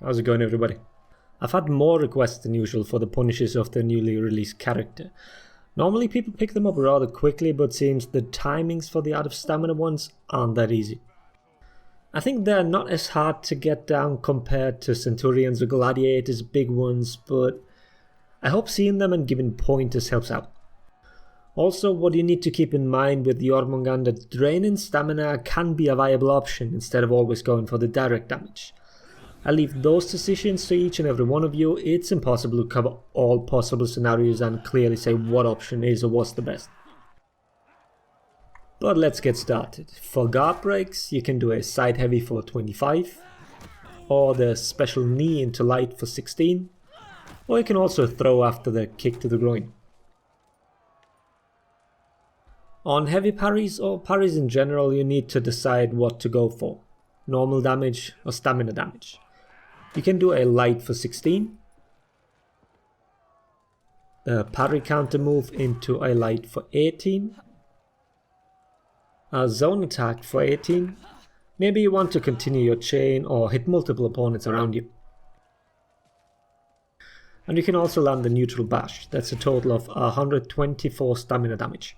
How's it going, everybody? I've had more requests than usual for the punishes of the newly released character. Normally people pick them up rather quickly, but seems the timings for the out of stamina ones aren't that easy. I think they're not as hard to get down compared to Centurions or Gladiators, big ones, but I hope seeing them and giving pointers helps out. Also, what you need to keep in mind with Jormungandr, draining stamina can be a viable option instead of always going for the direct damage. I leave those decisions to each and every one of you. It's impossible to cover all possible scenarios and clearly say what option is or what's the best. But let's get started. For guard breaks, you can do a side heavy for 25, or the special knee into light for 16, or you can also throw after the kick to the groin. On heavy parries or parries in general, you need to decide what to go for, normal damage or stamina damage. You can do a light for 16, a parry counter move into a light for 18, a zone attack for 18, maybe you want to continue your chain or hit multiple opponents around you. And you can also land the neutral bash, that's a total of 124 stamina damage.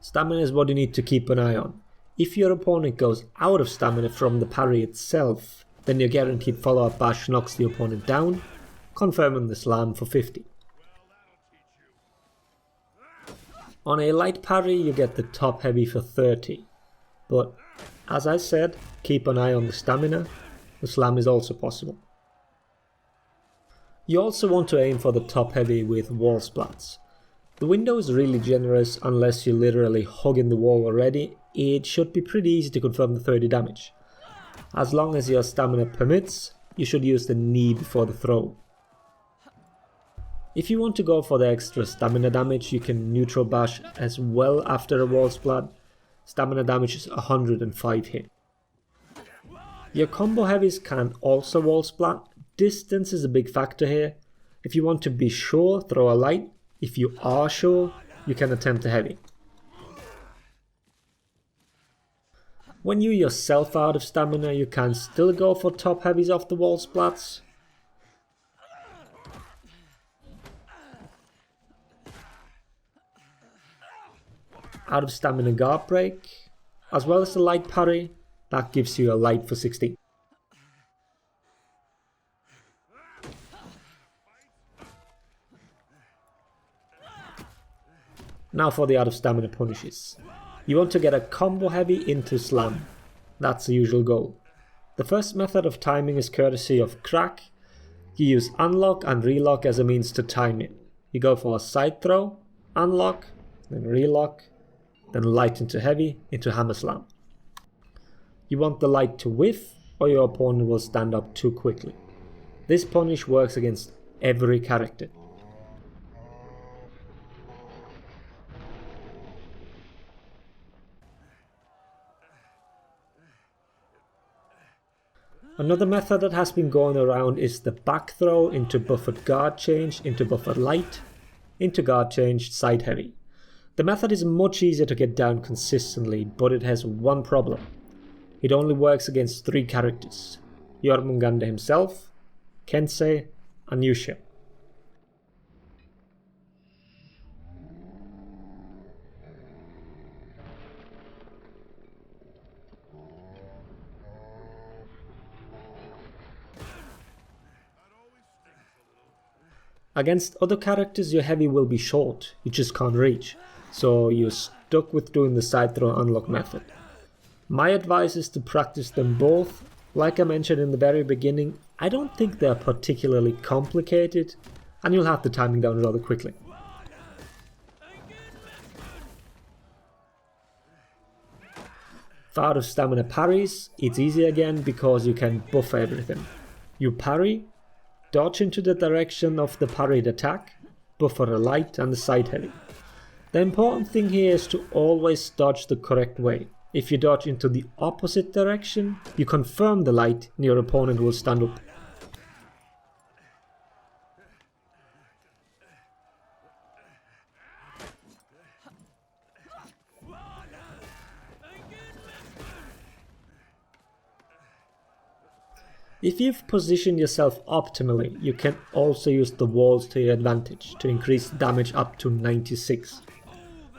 Stamina is what you need to keep an eye on. If your opponent goes out of stamina from the parry itself, then your guaranteed follow-up bash knocks the opponent down, confirming the slam for 50. On a light parry you get the top heavy for 30, but as I said, keep an eye on the stamina, the slam is also possible. You also want to aim for the top heavy with wall splats. The window is really generous unless you're literally hugging the wall already. It should be pretty easy to confirm the 30 damage. As long as your stamina permits, you should use the knee before the throw. If you want to go for the extra stamina damage, you can neutral bash as well after a wall splat. Stamina damage is 105 hit. Your combo heavies can also wall splat. Distance is a big factor here. If you want to be sure, throw a light. If you are sure, you can attempt a heavy. When you yourself out of stamina, you can still go for top heavies off the wall splats. Out of stamina guard break, as well as the light parry, that gives you a light for 16. Now for the out of stamina punishes. You want to get a combo heavy into slam. That's the usual goal. The first method of timing is courtesy of crack. You use unlock and relock as a means to time it. You go for a side throw, unlock, then relock, then light into heavy, into hammer slam. You want the light to whiff or your opponent will stand up too quickly. This punish works against every character. Another method that has been going around is the backthrow into buffered guard change, into buffered light, into guard change, side heavy. The method is much easier to get down consistently, but it has one problem. It only works against 3 characters: Jormungandr himself, Kensei, and Yusha. Against other characters your heavy will be short, you just can't reach, so you're stuck with doing the side throw unlock method. My advice is to practice them both. Like I mentioned in the very beginning, I don't think they're particularly complicated, and you'll have the timing down rather quickly. For out of stamina parries, it's easy again because you can buff everything. You parry, dodge into the direction of the parried attack, buffer a light and the side heavy. The important thing here is to always dodge the correct way. If you dodge into the opposite direction, you confirm the light and your opponent will stand up. If you've positioned yourself optimally, you can also use the walls to your advantage to increase damage up to 96.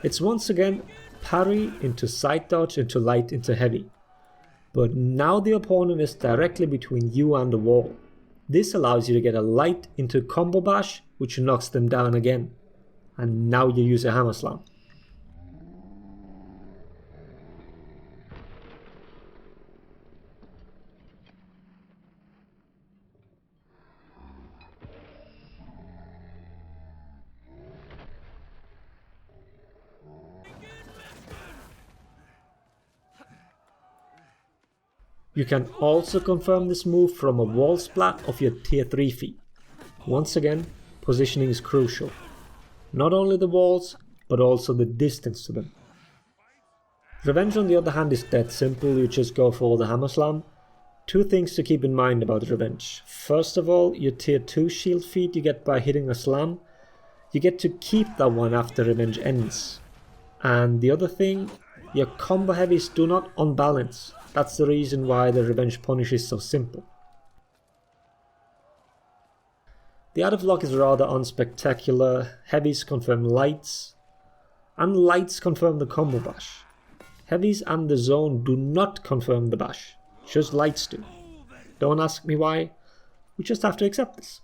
It's once again parry into side dodge into light into heavy. But now the opponent is directly between you and the wall. This allows you to get a light into combo bash, which knocks them down again. And now you use a hammer slam. You can also confirm this move from a wall splat of your tier 3 feet. Once again, positioning is crucial. Not only the walls, but also the distance to them. Revenge on the other hand is dead simple, you just go for the hammer slam. Two things to keep in mind about revenge. First of all, your tier 2 shield feat you get by hitting a slam. You get to keep that one after revenge ends. And the other thing, your combo heavies do not unbalance. That's the reason why the revenge punish is so simple. The out of lock is rather unspectacular. Heavies confirm lights, and lights confirm the combo bash. Heavies and the zone do not confirm the bash, just lights do. Don't ask me why, we just have to accept this.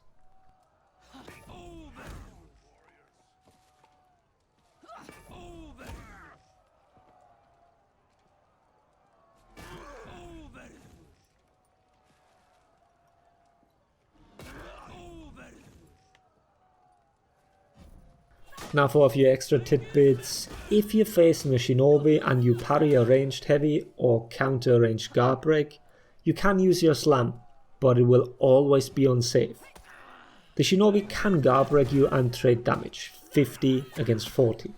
Now for a few extra tidbits, if you're facing a shinobi and you parry a ranged heavy or counter a ranged Guardbreak, you can use your slam, but it will always be unsafe. The shinobi can Guardbreak you and trade damage, 50 against 40.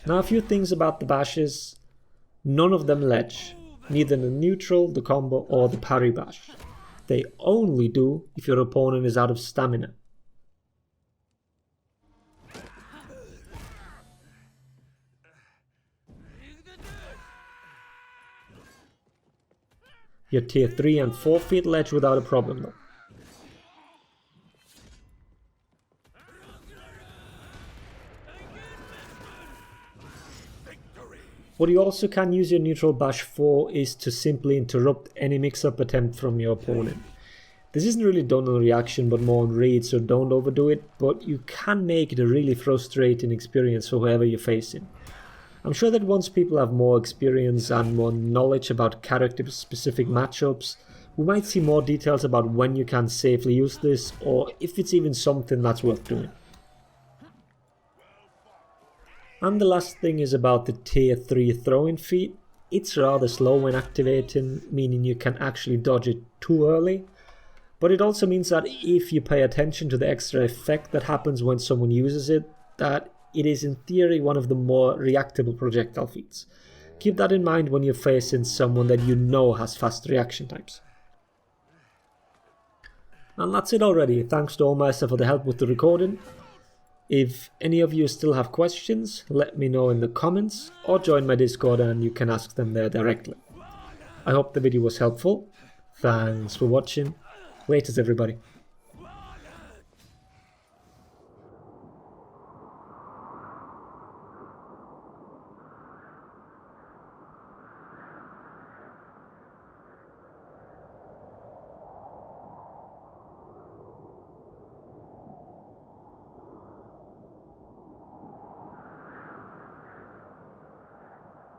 Now a few things about the bashes, none of them ledge, neither the neutral, the combo or the parry bash. They only do if your opponent is out of stamina. Your tier 3 and 4 feet ledge without a problem though. What you also can use your neutral bash for is to simply interrupt any mix-up attempt from your opponent. This isn't really done on reaction but more on read, so don't overdo it, but you can make it a really frustrating experience for whoever you're facing. I'm sure that once people have more experience and more knowledge about character-specific matchups, we might see more details about when you can safely use this, or if it's even something that's worth doing. And the last thing is about the tier 3 throwing feat. It's rather slow when activating, meaning you can actually dodge it too early. But it also means that if you pay attention to the extra effect that happens when someone uses it, that it is in theory one of the more reactable projectile feats. Keep that in mind when you're facing someone that you know has fast reaction times. And that's it already. Thanks to Allmeister for the help with the recording. If any of you still have questions, let me know in the comments or join my Discord and you can ask them there directly. I hope the video was helpful. Thanks for watching. Laters everybody.